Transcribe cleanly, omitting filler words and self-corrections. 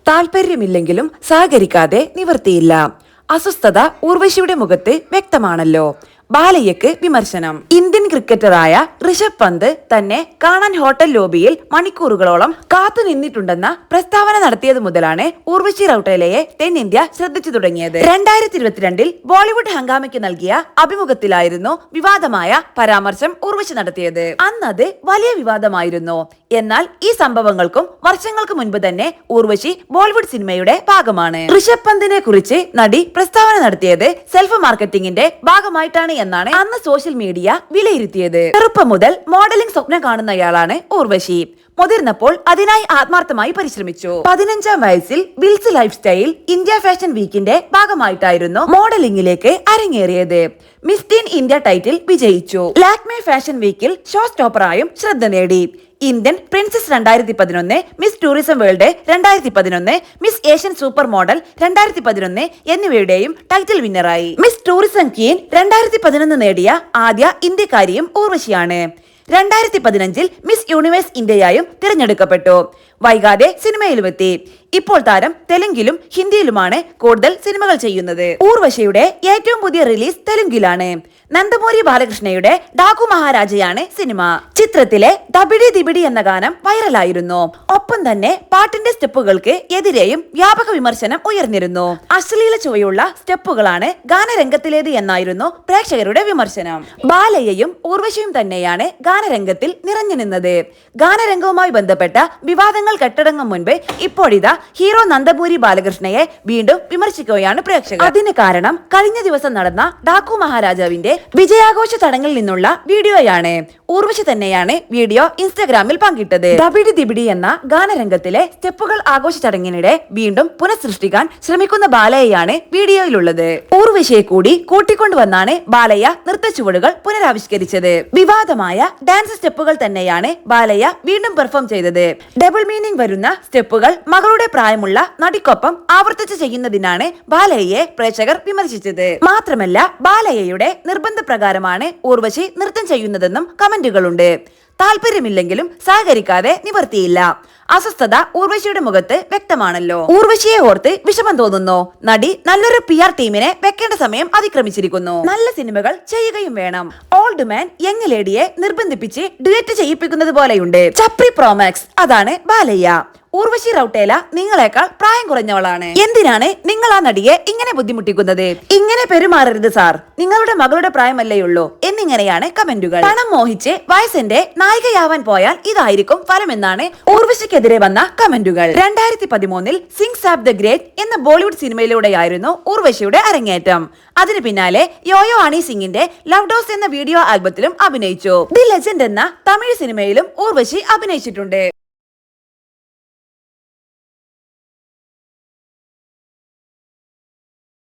താല്പര്യമില്ലെങ്കിലും സഹകരിക്കാതെ നിവർത്തിയില്ല. അസ്വസ്ഥത ഊർവശിയുടെ മുഖത്ത് വ്യക്തമാണല്ലോ. ബാലയ്യക്ക് വിമർശനം. ഇന്ത്യൻ ക്രിക്കറ്ററായ ഋഷഭ് പന്ത് തന്നെ കാണാൻ ഹോട്ടൽ ലോബിയിൽ മണിക്കൂറുകളോളം കാത്തു നിന്നിട്ടുണ്ടെന്ന പ്രസ്താവന നടത്തിയത് മുതലാണ് ഊർവശി റൌട്ടേലയെ തെന്നിന്ത്യ ശ്രദ്ധിച്ചു തുടങ്ങിയത്. 2022 ബോളിവുഡ് ഹംഗാമയ്ക്ക് നൽകിയ അഭിമുഖത്തിലായിരുന്നു വിവാദമായ പരാമർശം ഊർവശി നടത്തിയത്. അന്നത് വലിയ വിവാദമായിരുന്നു. എന്നാൽ ഈ സംഭവങ്ങൾക്കും വർഷങ്ങൾക്ക് മുൻപ് തന്നെ ഊർവശി ബോളിവുഡ് സിനിമയുടെ ഭാഗമാണ്. ഋഷഭ് പന്തിനെ കുറിച്ച് നടി പ്രസ്താവന നടത്തിയത് സെൽഫ് മാർക്കറ്റിംഗിന്റെ ഭാഗമായിട്ടാണ് എന്നാണ് അന്ന് സോഷ്യൽ മീഡിയ വിലയിരുത്തിയത്. ചെറുപ്പം മുതൽ മോഡലിംഗ് സ്വപ്നം കാണുന്നയാളാണ് ഊർവശി. മുതിർന്നപ്പോൾ അതിനായി ആത്മാർത്ഥമായി പരിശ്രമിച്ചു. 15-ാം വയസ്സിൽ Wills lifestyle India fashion വീക്കിന്റെ ഭാഗമായിട്ടായിരുന്നു മോഡലിംഗിലേക്ക് അരങ്ങേറിയത്. മിസ് ടീൻ ഇന്ത്യ ടൈറ്റിൽ വിജയിച്ചു. ലാക്മേ ഫാഷൻ വീക്കിൽ ഷോ സ്റ്റോപ്പറായും ശ്രദ്ധ നേടി. Indian princess 2011, Miss tourism world 2011, Miss Asian super model 2011 എന്നിവയുടെയും ടൈറ്റിൽ വിന്നറായി. മിസ് ടൂറിസം ക്വീൻ 2011 നേടിയ ആദ്യ ഇന്ത്യക്കാരിയും ഊർവശിയാണ്. 2015 മിസ് യൂണിവേഴ്സ് ഇന്ത്യയായും തിരഞ്ഞെടുക്കപ്പെട്ടു. വൈകാതെ സിനിമയിലുമെത്തി. ഇപ്പോൾ താരം തെലുങ്കിലും ഹിന്ദിയിലുമാണ് കൂടുതൽ സിനിമകൾ ചെയ്യുന്നത്. ഊർവശിയുടെ ഏറ്റവും പുതിയ റിലീസ് തെലുങ്കിലാണ്. നന്ദമൂരി ബാലകൃഷ്ണയുടെ ഡാകു മഹാരാജയാണ് സിനിമ. ചിത്രത്തിലെ ദബിഡി ദിബിഡി എന്ന ഗാനം വൈറലായിരുന്നു. ഒപ്പം തന്നെ പാട്ടിന്റെ സ്റ്റെപ്പുകൾക്ക് എതിരെയും വ്യാപക വിമർശനം ഉയർന്നിരുന്നു. അശ്ലീല ചുവയുള്ള സ്റ്റെപ്പുകളാണ് ഗാനരംഗത്തിലേത് എന്നായിരുന്നു പ്രേക്ഷകരുടെ വിമർശനം. ബാലയ്യയും ഊർവശിയും തന്നെയാണ് ഗാനരംഗത്തിൽ നിറഞ്ഞു നിന്നത്. ഗാനരംഗവുമായി ബന്ധപ്പെട്ട വിവാദങ്ങൾ കെട്ടടങ്ങും മുൻപ് ഇപ്പോഴിതാ ഹീറോ നന്ദമൂരി ബാലകൃഷ്ണയെ വീണ്ടും വിമർശിക്കുകയാണ് പ്രേക്ഷകർ. അതിന് കാരണം കഴിഞ്ഞ ദിവസം നടന്ന ഡാകു മഹാരാജാവിന്റെ വിജയാഘോഷ ചടങ്ങിൽ നിന്നുള്ള വീഡിയോയാണ്. ഊർവശി തന്നെയാണ് വീഡിയോ ഇൻസ്റ്റഗ്രാമിൽ പങ്കിട്ടത്. ദബിഡി ദിബിഡി എന്ന ഗാനരംഗത്തിലെ സ്റ്റെപ്പുകൾ ആഘോഷ ചടങ്ങിനിടെ വീണ്ടും പുനഃസൃഷ്ടിക്കാൻ ശ്രമിക്കുന്ന ബാലയ്യയാണ് വീഡിയോയിലുള്ളത്. ഊർവശിയെ കൂടി കൂട്ടിക്കൊണ്ടുവന്നാണ് ബാലയ്യ നൃത്ത ചുവടുകൾ പുനരാവിഷ്കരിച്ചത്. വിവാദമായ ഡാൻസ് സ്റ്റെപ്പുകൾ തന്നെയാണ് ബാലയ്യ വീണ്ടും പെർഫോം ചെയ്തത്. ഡബിൾ മീനിംഗ് വരുന്ന സ്റ്റെപ്പുകൾ മകളുടെ പ്രായമുള്ള നടിക്കൊപ്പം ആവർത്തിച്ച് ചെയ്യുന്നതിനാണ് ബാലയ്യയെ പ്രേക്ഷകർ വിമർശിച്ചത്. മാത്രമല്ല ബാലയ്യയുടെ നിർബന്ധപ്രകാരമാണ് ഊർവശി നൃത്തം ചെയ്യുന്നതെന്നും കമന്റുകളുണ്ട്. താല്പര്യമില്ലെങ്കിലും സഹകരിക്കാതെ നിവർത്തിയില്ല. അസ്വസ്ഥത ഊർവശിയുടെ മുഖത്ത് വ്യക്തമാണല്ലോ. ഊർവശിയെ ഓർത്ത് വിഷമം തോന്നുന്നു. നടി നല്ലൊരു PR ടീമിനെ വെക്കേണ്ട സമയം അതിക്രമിച്ചിരിക്കുന്നു. നല്ല സിനിമകൾ ചെയ്യുകയും വേണം. ഓൾഡ് മാൻ യങ് ലേഡിയെ നിർബന്ധിപ്പിച്ച് ഡുയറ്റ് ചെയ്യിപ്പിക്കുന്നത് പോലെയുണ്ട്. ചപ്രി പ്രോമാക്സ് അതാണ് ബാലയ്യ. ഊർവശി റൌട്ടേല നിങ്ങളെക്കാൾ പ്രായം കുറഞ്ഞവളാണ്. എന്തിനാണ് നിങ്ങൾ ആ നടിയെ ഇങ്ങനെ ബുദ്ധിമുട്ടിക്കുന്നത്? ഇങ്ങനെ പെരുമാറരുത് സാർ, നിങ്ങളുടെ മകളുടെ പ്രായമല്ലേയുള്ളൂ എന്നിങ്ങനെയാണ് കമന്റുകൾ. പണം മോഹിച്ച് വയസ്സിന്റെ നായികയാവാൻ പോയാൽ ഇതായിരിക്കും ഫലമെന്നാണ് ഊർവശിക്കെതിരെ വന്ന കമന്റുകൾ. 2013 സിംഗ് സാബ് ദ ഗ്രേറ്റ് എന്ന ബോളിവുഡ് സിനിമയിലൂടെയായിരുന്നു ഊർവശിയുടെ അരങ്ങേറ്റം. അതിന് പിന്നാലെ യോയോ ഹണി സിംഗിന്റെ ലവ് ഡോസ് എന്ന വീഡിയോ ആൽബത്തിലും അഭിനയിച്ചു. ദി ലെജൻഡ് എന്ന തമിഴ് സിനിമയിലും ഊർവശി അഭിനയിച്ചിട്ടുണ്ട്.